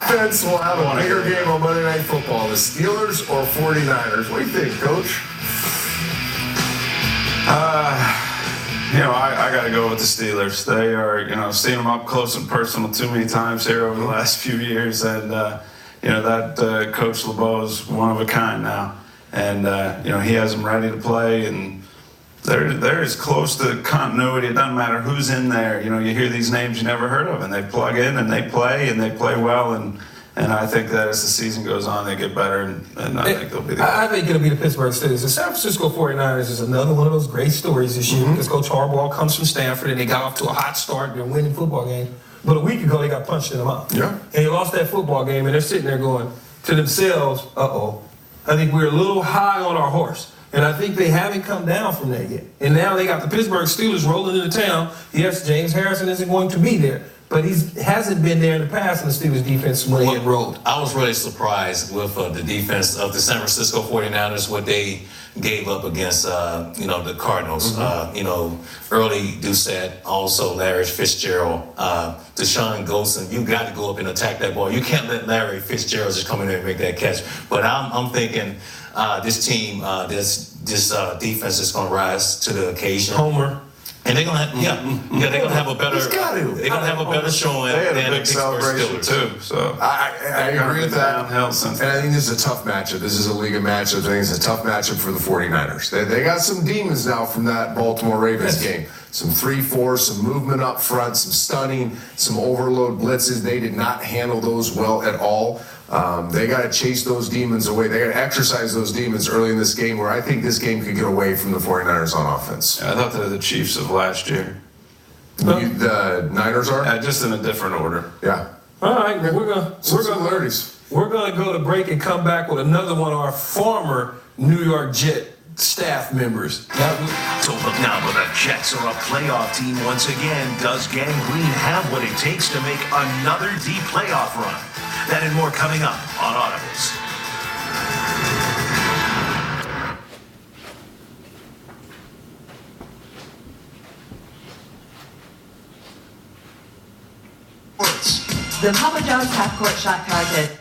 defense will have a bigger game on Monday Night Football, the Steelers or 49ers? What do you think, Coach? I got to go with the Steelers. They are, seen them up close and personal too many times here over the last few years, and that Coach LeBeau is one of a kind now, and he has them ready to play, and they're as close to continuity. It doesn't matter who's in there. You hear these names you never heard of, and they plug in and they play well, and I think that as the season goes on, they get better, and I think they'll be there. I think it'll be the Pittsburgh Steelers. The San Francisco 49ers is another one of those great stories this year because Coach Harbaugh comes from Stanford, and they got off to a hot start. They're winning football game. But a week ago, they got punched in the mouth. Yeah. And they lost that football game, and they're sitting there going to themselves, I think we're a little high on our horse. And I think they haven't come down from that yet. And now they got the Pittsburgh Steelers rolling into town. Yes, James Harrison isn't going to be there, but he hasn't been there in the past in the Steelers defense when they had rolled. I was really surprised with the defense of the San Francisco 49ers, what they gave up against, the Cardinals. Early Doucette, also Larry Fitzgerald, Deshaun Golson. You got to go up and attack that ball. You can't let Larry Fitzgerald just come in there and make that catch. But I'm thinking this team, this defense is going to rise to the occasion. Homer. And they're gonna have, they're gonna have a better. They're gonna have a better showing They had than a big the Pittsburgh celebration Steelers. too. So I agree with that. Downhill since And I think this is a tough matchup. This is a league of matchups. I think it's a tough matchup for the 49ers. They got some demons now from that Baltimore Ravens game. Some 3-4, some movement up front, some stunning, some overload blitzes. They did not handle those well at all. They got to chase those demons away. They got to exercise those demons early in this game, where I think this game could get away from the 49ers on offense. I thought they were the Chiefs of last year. The Niners are? Just in a different order. Yeah. All right, we're similarities. gonna go to break and come back with another one of our former New York Jet staff members. Don't look now, but the Jets are a playoff team once again. Does Gang Green have what it takes to make another deep playoff run? That and more coming up on Audibles. The Papa John's half-court shot target.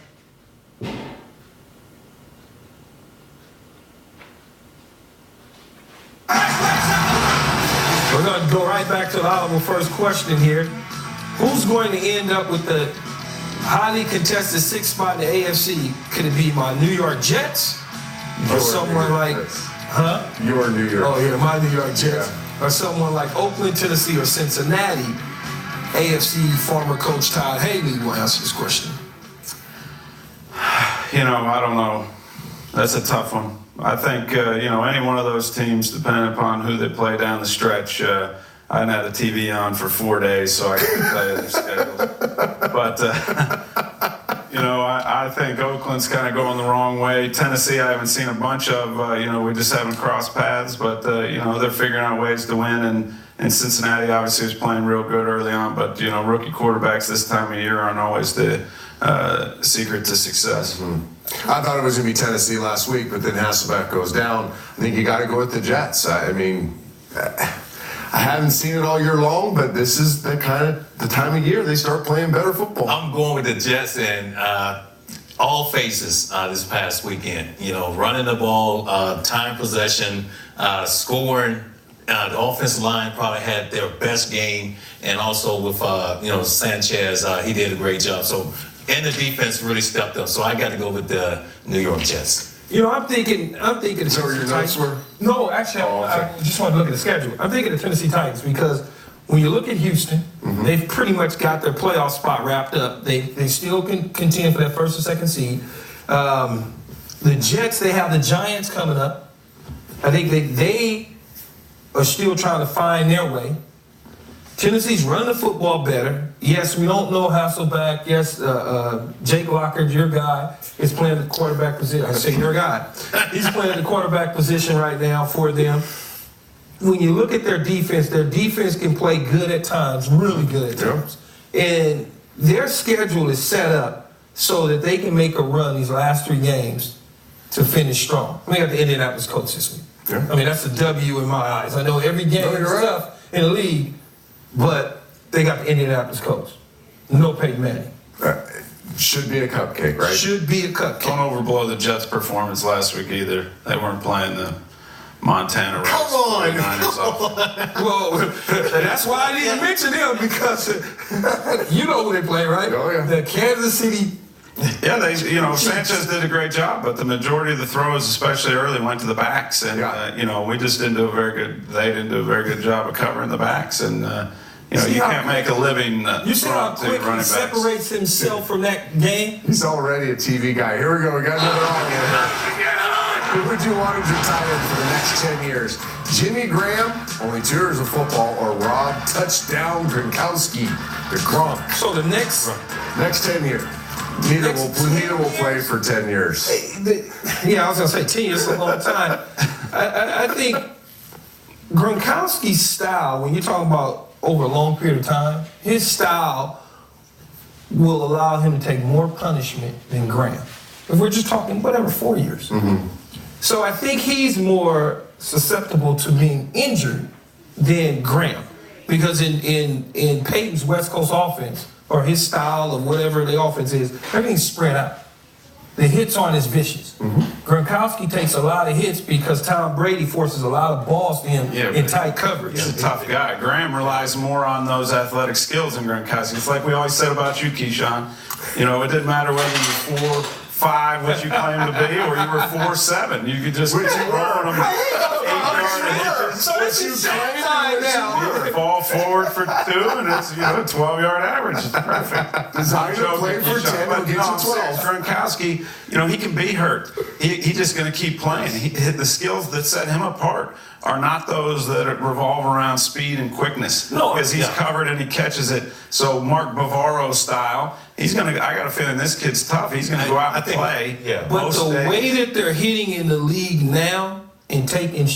We're going to go right back to the Audible first question here. Who's going to end up with the highly contested sixth spot in the AFC? Could it be my New York Jets? Or someone like, Your New York. Oh, yeah, my New York Jets. Or someone like Oakland, Tennessee, or Cincinnati? AFC former coach Todd Haley will answer this question. I don't know. That's a tough one. I think, any one of those teams, depending upon who they play down the stretch, I hadn't had the TV on for 4 days, so I couldn't tell you their schedules. But, I think Oakland's kind of going the wrong way. Tennessee, I haven't seen a bunch of. We just haven't crossed paths, but, they're figuring out ways to win. And Cincinnati obviously was playing real good early on, but, rookie quarterbacks this time of year aren't always the secret to success. I thought it was going to be Tennessee last week, but then Hasselbeck goes down. I think you got to go with the Jets. I haven't seen it all year long, but this is the time of year they start playing better football. I'm going with the Jets and all faces this past weekend. Running the ball, time possession, scoring. The offensive line probably had their best game, and also with Sanchez, he did a great job. So, and the defense really stepped up. So I got to go with the New York Jets. I'm thinking. Is that where your notes were? No, actually, I just want to look at the schedule. I'm thinking the Tennessee Titans because when you look at Houston, they've pretty much got their playoff spot wrapped up. They still can contend for that first or second seed. The Jets, they have the Giants coming up. I think they are still trying to find their way. Tennessee's running the football better. Yes, we don't know Hasselbeck. Yes, Jake Lockard, your guy, is playing the quarterback position. I say your guy. He's playing the quarterback position right now for them. When you look at their defense can play good at times, really good at times. And their schedule is set up so that they can make a run these last 3 games to finish strong. We got the Indianapolis Colts this week. Yeah. I mean, that's a W in my eyes. I know every game is tough in the league, but they got the Indianapolis Colts. No Peyton Manning. Should be a cupcake, right? Should be a cupcake. Don't overblow the Jets' performance last week either. They weren't playing the Montana Reds. Come on. 49ers off. Well, that's why I didn't mention them, because you know who they play, right? Oh, yeah. The Kansas City. Yeah, Sanchez did a great job, but the majority of the throws, especially early, went to the backs, and we just didn't do a very good. They didn't do a very good job of covering the backs, and you can't make a living. You see how quick he separates himself from that game? He's already a TV guy. Here we go. We got another audience. Who would you want to retire for the next 10 years? Jimmy Graham, only 2 years of football, or Rob Touchdown Gronkowski, the Gronk? So the next 10 years. Neither will play for 10 years. Yeah, I was going to say 10 years is a long time. I think Gronkowski's style, when you're talking about over a long period of time, his style will allow him to take more punishment than Graham. If we're just talking, 4 years. Mm-hmm. So I think he's more susceptible to being injured than Graham. Because in Peyton's West Coast offense, or his style of whatever the offense is, everything's spread out. The hits aren't as vicious. Mm-hmm. Gronkowski takes a lot of hits because Tom Brady forces a lot of balls to him in tight coverage. He's a tough guy. Graham relies more on those athletic skills than Gronkowski. It's like we always said about you, Keyshawn. It didn't matter whether you were 4'5", which you claim to be, or you were 4'7". You could just throw them 8-yard hitches. So it's your time now. You fall forward for 2, and it's a 12-yard average. It's perfect. Designed to play for 10 and get you 12. Gronkowski, he can be hurt. He's just going to keep playing. The skills that set him apart are not those that revolve around speed and quickness. No, because he's covered and he catches it. So Mark Bavaro style, I got a feeling this kid's tough. He's going to go out and play. Yeah. But the way that they're hitting in the league now and taking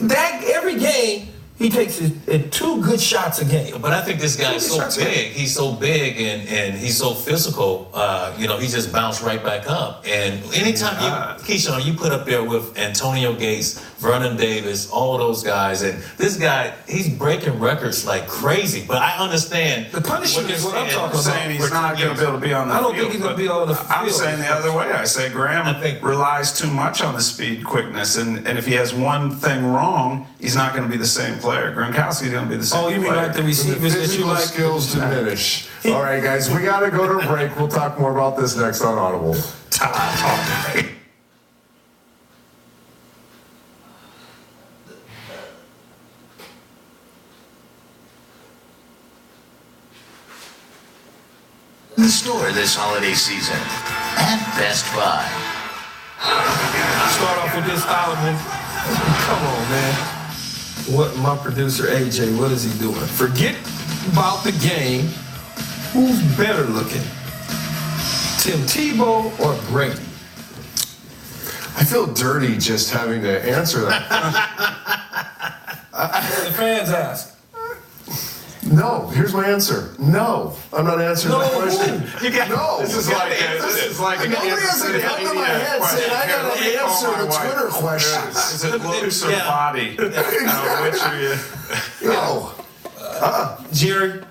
that every game, he takes 2 good shots a game. But I think this guy's so big. He's so big and he's so physical. He just bounced right back up. And anytime Keyshawn, you put up there with Antonio Gates, Vernon Davis, all those guys, and this guy, he's breaking records like crazy. But I understand the punishment is what I'm talking I'm about. saying he's not going to be able to be on the field. I don't think he's going to be on the field. I'm saying the other way. I say Graham relies too much on the speed, quickness, and if he has one thing wrong, he's not going to be the same player. Gronkowski's going to be the same player. Oh, you mean like the receivers that you like? Skills diminish. All right, guys, we got to go to a break. We'll talk more about this next on Audible. Todd talking. The store this holiday season at Best Buy. Start off with this Audible. Come on, man. What my producer AJ, what is he doing? Forget about the game. Who's better looking? Tim Tebow or Brady? I feel dirty just having to answer that. The fans ask. No, here's my answer. No, I'm not answering that question. No. This is like Nobody has a gun to my head saying I got to answer the Twitter questions. Is it looks or body? Which are you? No. Jerry?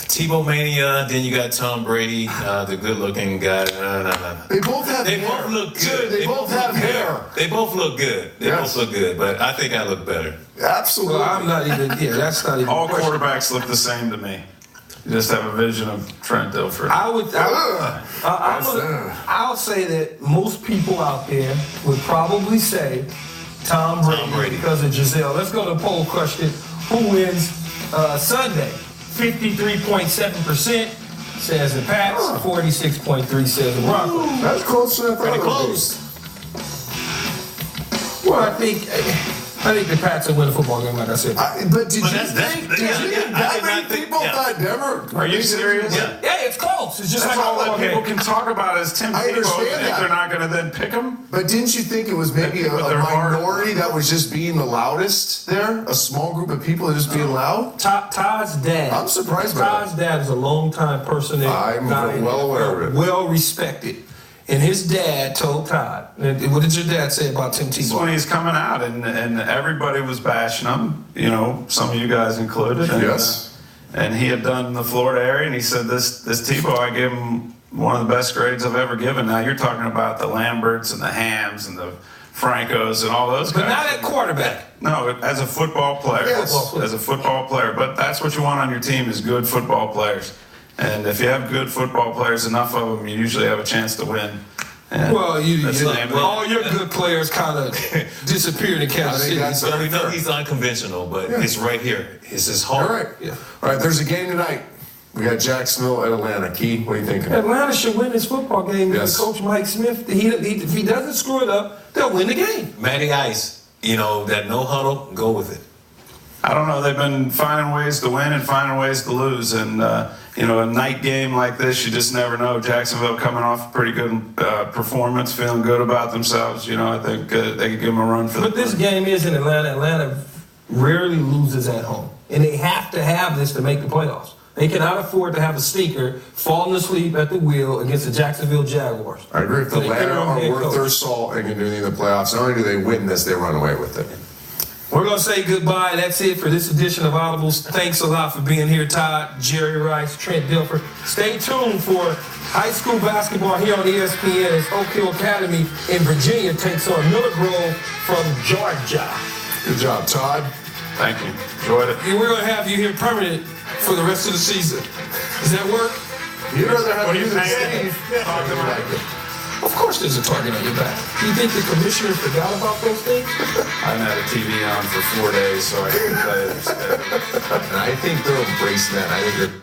Tebow mania, then you got Tom Brady, the good-looking guy. No. They both have They hair. both look good. They both have hair. They both look good. They both look good, but I think I look better. Absolutely. Well, I'm not even, that's not even. All quarterbacks look the same to me. You just have a vision of Trent Dilfer. I'll say that most people out there would probably say Tom Brady because of Giselle. Let's go to the poll question. Who wins Sunday? 53.7% says the Pats, 46.3% says the Broncos. That's close to that. Pretty close. Well, I think the Pats will win the football game, like I said. But did you think that many people thought Denver? Are you serious? Yeah. Yeah, it's close. It's just That's like all that people can talk about is Tim I Tebow. understand You think that. they're not going to then pick him? But didn't you think it was maybe a With their heart. minority that was just being the loudest there? A small group of people that just being loud? Todd's dad. I'm surprised by Todd's dad is a longtime person. I'm well aware of it. Well respected. And his dad told Todd, and what did your dad say about Tim It's when Tebow? he's coming out, and everybody was bashing him. Some of you guys included. And, Yes. and he had done the Florida area, and he said, this Tebow, I gave him one of the best grades I've ever given. Now you're talking about the Lamberts and the Hams and the Francos and all those guys. But not at quarterback. No, as a football player. Yes. As a football player. But that's what you want on your team is good football players. And if you have good football players, enough of them, you usually have a chance to win. And Well, well, all your good players kind of disappeared in Kansas City. So we know he's unconventional, but it's right here. It's his All heart. right. Yeah. All right, there's a game tonight. We got Jacksonville at Atlanta. Key, what are you thinking? Atlanta should win this football game. Yes. Coach Mike Smith, if he doesn't screw it up, they'll win the game. Matty Ice, that no huddle, go with it. I don't know. They've been finding ways to win and finding ways to lose. And, a night game like this, you just never know. Jacksonville coming off a pretty good performance, feeling good about themselves. I think they could give them a run for But this game is in Atlanta. Atlanta rarely loses at home. And they have to have this to make the playoffs. They cannot afford to have a stinker falling asleep at the wheel against the Jacksonville Jaguars. I agree. If So they Atlanta get their own are head worth coach. their salt and can do anything in the playoffs, not only do they win this, they run away with it. We're going to say goodbye. That's it for this edition of Audibles. Thanks a lot for being here, Todd, Jerry Rice, Trent Dilfer. Stay tuned for high school basketball here on ESPN as Oak Hill Academy in Virginia takes on Miller Grove from Georgia. Good job, Todd. Thank you. Enjoyed it. And we're going to have you here permanent for the rest of the season. Does that work? You'd rather have What do you you than think? Steve. Talk about it. Of course there's a target on your back. Do you think the commissioner forgot about those things? I haven't had a TV on for 4 days, so I can't tell you the schedule. And I think they're embracing that. I think they're